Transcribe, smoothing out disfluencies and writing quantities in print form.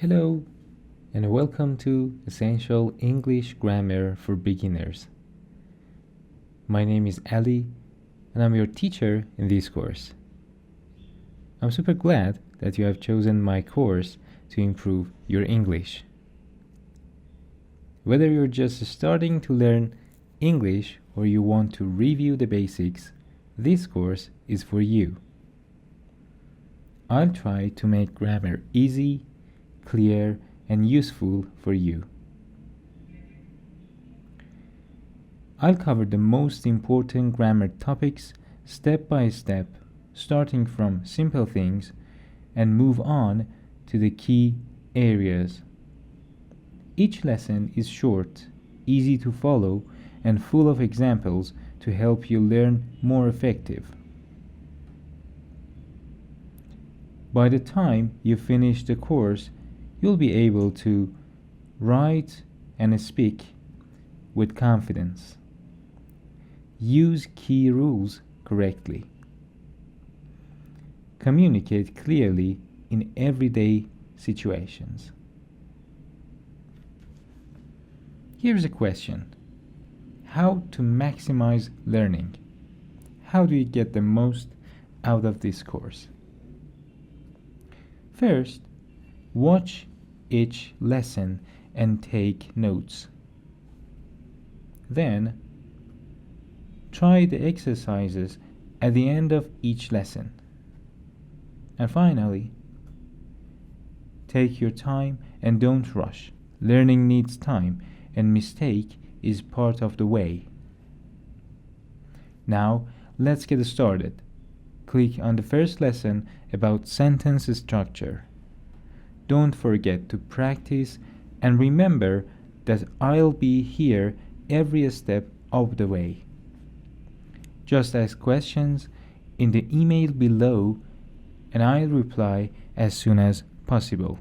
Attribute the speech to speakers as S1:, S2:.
S1: Hello, and welcome to Essential English Grammar for Beginners. My name is Ali, and I'm your teacher in this course. I'm super glad that you have chosen my course to improve your English. Whether you're just starting to learn English or you want to review the basics, this course is for you. I'll try to make grammar easy, clear, and useful for you. I'll cover the most important grammar topics step by step, starting from simple things and move on to the key areas. Each lesson is short, easy to follow, and full of examples to help you learn more effective. By the time you finish the course, you'll be able to write and speak with confidence. Use key rules correctly. Communicate clearly in everyday situations. Here's a question. How to maximize learning? How do you get the most out of this course? First, watch each lesson and take notes. Then, try the exercises at the end of each lesson. And finally, take your time and don't rush. Learning needs time, and mistake is part of the way. Now, let's get started. Click on the first lesson about sentence structure. Don't forget to practice and remember that I'll be here every step of the way. Just ask questions in the email below and I'll reply as soon as possible.